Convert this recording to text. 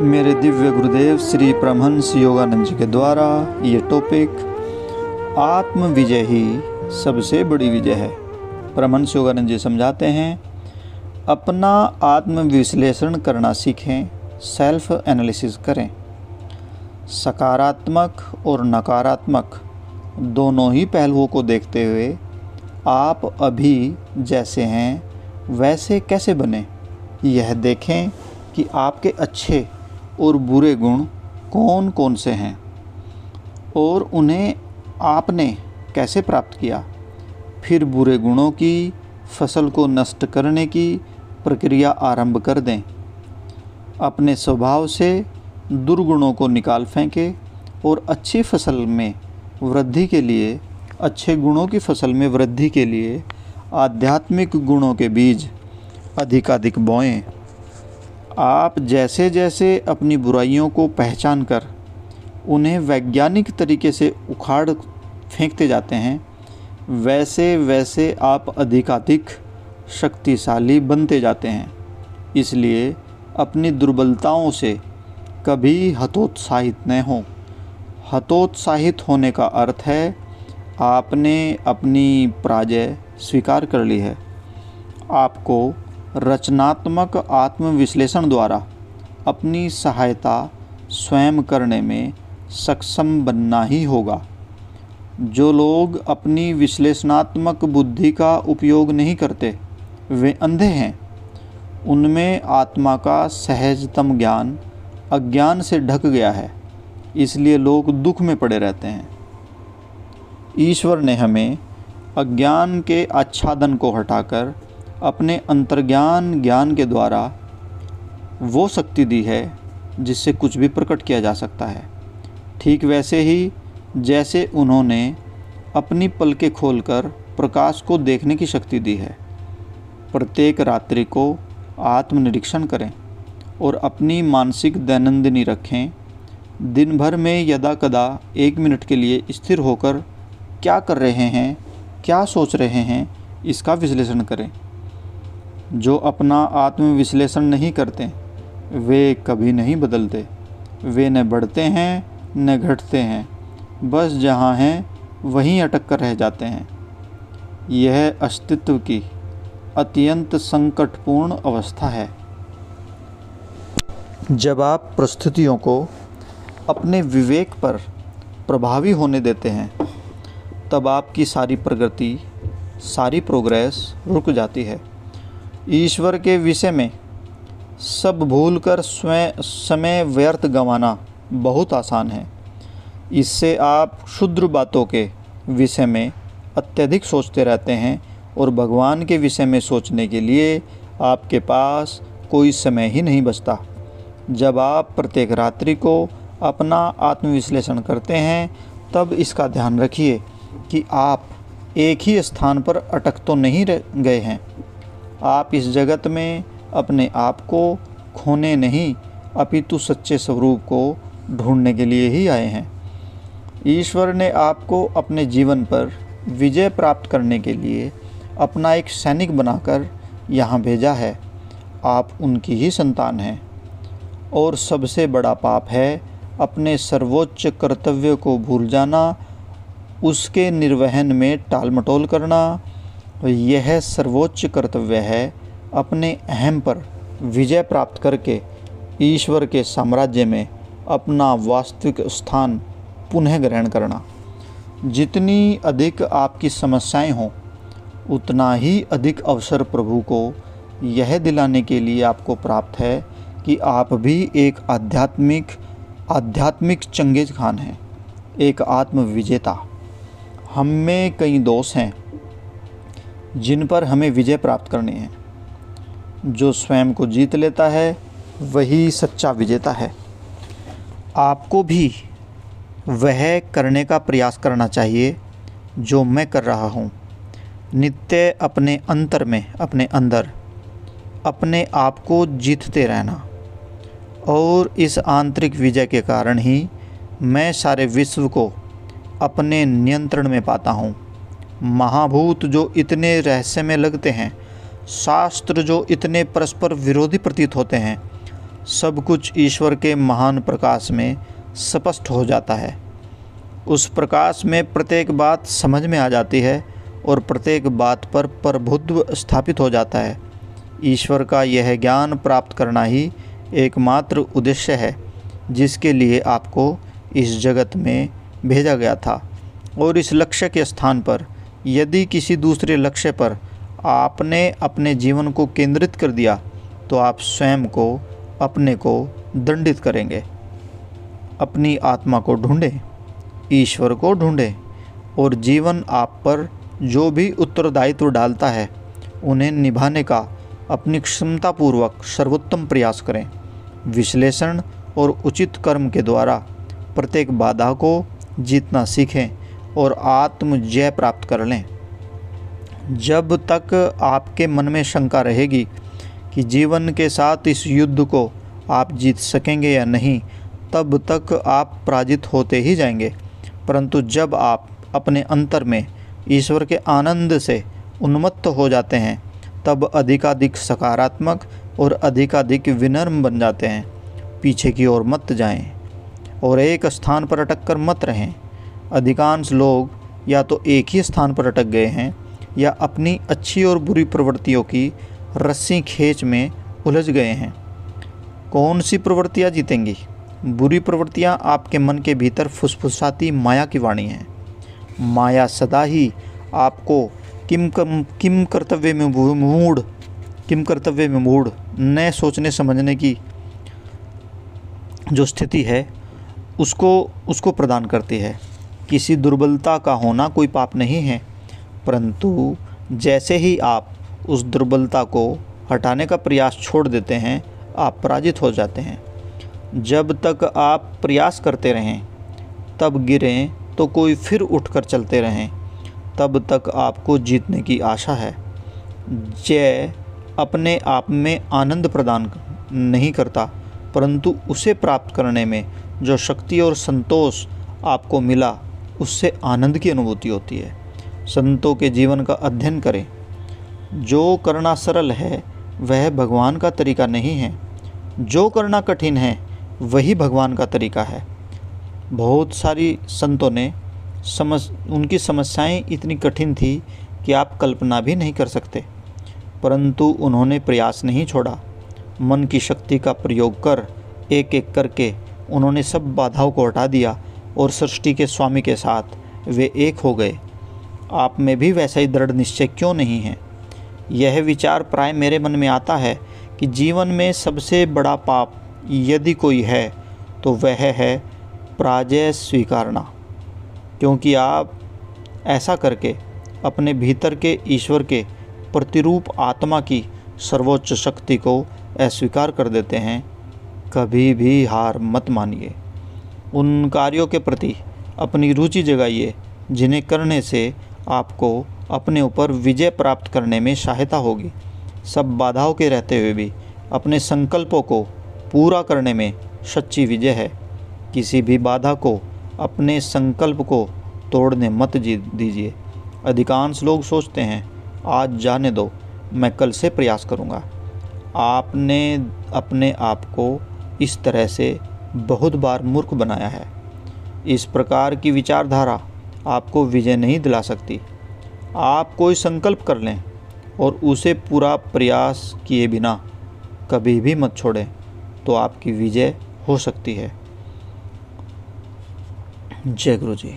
मेरे दिव्य गुरुदेव श्री परमहंस योगानंद जी के द्वारा ये टॉपिक आत्म विजय ही सबसे बड़ी विजय है। परमहंस योगानंद जी समझाते हैं, अपना आत्म विश्लेषण करना सीखें, सेल्फ एनालिसिस करें। सकारात्मक और नकारात्मक दोनों ही पहलुओं को देखते हुए आप अभी जैसे हैं वैसे कैसे बने, यह देखें कि आपके अच्छे और बुरे गुण कौन कौन से हैं और उन्हें आपने कैसे प्राप्त किया। फिर बुरे गुणों की फसल को नष्ट करने की प्रक्रिया आरंभ कर दें। अपने स्वभाव से दुर्गुणों को निकाल फेंकें और अच्छी फसल में वृद्धि के लिए, अच्छे गुणों की फसल में वृद्धि के लिए आध्यात्मिक गुणों के बीज अधिकाधिक बोएं। आप जैसे जैसे अपनी बुराइयों को पहचान कर उन्हें वैज्ञानिक तरीके से उखाड़ फेंकते जाते हैं, वैसे वैसे आप अधिकाधिक शक्तिशाली बनते जाते हैं। इसलिए अपनी दुर्बलताओं से कभी हतोत्साहित न हों। हतोत्साहित होने का अर्थ है आपने अपनी पराजय स्वीकार कर ली है। आपको रचनात्मक आत्मविश्लेषण द्वारा अपनी सहायता स्वयं करने में सक्षम बनना ही होगा। जो लोग अपनी विश्लेषणात्मक बुद्धि का उपयोग नहीं करते वे अंधे हैं। उनमें आत्मा का सहजतम ज्ञान अज्ञान से ढक गया है, इसलिए लोग दुख में पड़े रहते हैं। ईश्वर ने हमें अज्ञान के आच्छादन को हटाकर अपने अंतर्ज्ञान ज्ञान के द्वारा वो शक्ति दी है जिससे कुछ भी प्रकट किया जा सकता है। ठीक वैसे ही जैसे उन्होंने अपनी पलकें खोलकर प्रकाश को देखने की शक्ति दी है। प्रत्येक रात्रि को आत्मनिरीक्षण करें और अपनी मानसिक दैनंदिनी रखें। दिन भर में यदा कदा 1 मिनट के लिए स्थिर होकर क्या कर रहे हैं, क्या सोच रहे हैं, इसका विश्लेषण करें। जो अपना आत्मविश्लेषण नहीं करते वे कभी नहीं बदलते। वे न बढ़ते हैं न घटते हैं, बस जहाँ हैं वहीं अटक कर रह जाते हैं। यह अस्तित्व की अत्यंत संकटपूर्ण अवस्था है। जब आप परिस्थितियों को अपने विवेक पर प्रभावी होने देते हैं तब आपकी सारी प्रगति, सारी प्रोग्रेस रुक जाती है। ईश्वर के विषय में सब भूलकर स्वयं समय व्यर्थ गंवाना बहुत आसान है। इससे आप क्षुद्र बातों के विषय में अत्यधिक सोचते रहते हैं और भगवान के विषय में सोचने के लिए आपके पास कोई समय ही नहीं बचता। जब आप प्रत्येक रात्रि को अपना आत्मविश्लेषण करते हैं तब इसका ध्यान रखिए कि आप एक ही स्थान पर अटक तो नहीं गए हैं। आप इस जगत में अपने आप को खोने नहीं अपितु सच्चे स्वरूप को ढूंढने के लिए ही आए हैं। ईश्वर ने आपको अपने जीवन पर विजय प्राप्त करने के लिए अपना एक सैनिक बनाकर यहाँ भेजा है। आप उनकी ही संतान हैं और सबसे बड़ा पाप है अपने सर्वोच्च कर्तव्य को भूल जाना, उसके निर्वहन में टालमटोल करना। यह सर्वोच्च कर्तव्य है अपने अहम पर विजय प्राप्त करके ईश्वर के साम्राज्य में अपना वास्तविक स्थान पुनः ग्रहण करना। जितनी अधिक आपकी समस्याएं हों उतना ही अधिक अवसर प्रभु को यह दिलाने के लिए आपको प्राप्त है कि आप भी एक आध्यात्मिक चंगेज खान हैं, एक आत्म विजेता। हम में कई दोष हैं जिन पर हमें विजय प्राप्त करनी है। जो स्वयं को जीत लेता है वही सच्चा विजेता है। आपको भी वह करने का प्रयास करना चाहिए जो मैं कर रहा हूँ। नित्य अपने अंतर में, अपने अंदर अपने आप को जीतते रहना, और इस आंतरिक विजय के कारण ही मैं सारे विश्व को अपने नियंत्रण में पाता हूँ। महाभूत जो इतने रहस्यमय लगते हैं, शास्त्र जो इतने परस्पर विरोधी प्रतीत होते हैं, सब कुछ ईश्वर के महान प्रकाश में स्पष्ट हो जाता है। उस प्रकाश में प्रत्येक बात समझ में आ जाती है और प्रत्येक बात पर प्रभुत्व स्थापित हो जाता है। ईश्वर का यह ज्ञान प्राप्त करना ही एकमात्र उद्देश्य है जिसके लिए आपको इस जगत में भेजा गया था। और इस लक्ष्य के स्थान पर यदि किसी दूसरे लक्ष्य पर आपने अपने जीवन को केंद्रित कर दिया तो आप स्वयं को अपने को दंडित करेंगे। अपनी आत्मा को ढूंढें, ईश्वर को ढूंढें और जीवन आप पर जो भी उत्तरदायित्व डालता है उन्हें निभाने का अपनी क्षमतापूर्वक सर्वोत्तम प्रयास करें। विश्लेषण और उचित कर्म के द्वारा प्रत्येक बाधा को जीतना सीखें और आत्मजय प्राप्त कर लें। जब तक आपके मन में शंका रहेगी कि जीवन के साथ इस युद्ध को आप जीत सकेंगे या नहीं, तब तक आप पराजित होते ही जाएंगे। परंतु जब आप अपने अंतर में ईश्वर के आनंद से उन्मत्त हो जाते हैं तब अधिकाधिक सकारात्मक और अधिकाधिक विनम्र बन जाते हैं। पीछे की ओर मत जाएं और एक स्थान पर अटक कर मत रहें। अधिकांश लोग या तो एक ही स्थान पर अटक गए हैं या अपनी अच्छी और बुरी प्रवृत्तियों की रस्सी खींच में उलझ गए हैं। कौन सी प्रवृत्तियाँ जीतेंगी? बुरी प्रवृत्तियाँ आपके मन के भीतर फुसफुसाती माया की वाणी हैं। माया सदा ही आपको किम कर्तव्य में मूढ़ न सोचने समझने की जो स्थिति है उसको प्रदान करती है। किसी दुर्बलता का होना कोई पाप नहीं है, परंतु जैसे ही आप उस दुर्बलता को हटाने का प्रयास छोड़ देते हैं आप पराजित हो जाते हैं। जब तक आप प्रयास करते रहें, तब गिरें तो कोई फिर उठकर चलते रहें, तब तक आपको जीतने की आशा है। जय अपने आप में आनंद प्रदान नहीं करता, परंतु उसे प्राप्त करने में जो शक्ति और संतोष आपको मिला उससे आनंद की अनुभूति होती है। संतों के जीवन का अध्ययन करें। जो करना सरल है वह भगवान का तरीका नहीं है, जो करना कठिन है वही भगवान का तरीका है। बहुत सारी संतों ने उनकी समस्याएं इतनी कठिन थी कि आप कल्पना भी नहीं कर सकते, परंतु उन्होंने प्रयास नहीं छोड़ा। मन की शक्ति का प्रयोग कर एक एक करके उन्होंने सब बाधाओं को हटा दिया और सृष्टि के स्वामी के साथ वे एक हो गए। आप में भी वैसा ही दृढ़ निश्चय क्यों नहीं है? यह विचार प्राय मेरे मन में आता है कि जीवन में सबसे बड़ा पाप यदि कोई है तो वह है पराजय स्वीकारना, क्योंकि आप ऐसा करके अपने भीतर के ईश्वर के प्रतिरूप आत्मा की सर्वोच्च शक्ति को अस्वीकार कर देते हैं। कभी भी हार मत मानिए। उन कार्यों के प्रति अपनी रुचि जगाइए जिन्हें करने से आपको अपने ऊपर विजय प्राप्त करने में सहायता होगी। सब बाधाओं के रहते हुए भी अपने संकल्पों को पूरा करने में सच्ची विजय है। किसी भी बाधा को अपने संकल्प को तोड़ने मत दीजिए। अधिकांश लोग सोचते हैं आज जाने दो, मैं कल से प्रयास करूँगा। आपने अपने आप को इस तरह से बहुत बार मूर्ख बनाया है। इस प्रकार की विचारधारा आपको विजय नहीं दिला सकती। आप कोई संकल्प कर लें और उसे पूरा प्रयास किए बिना कभी भी मत छोड़ें, तो आपकी विजय हो सकती है। जय गुरु जी।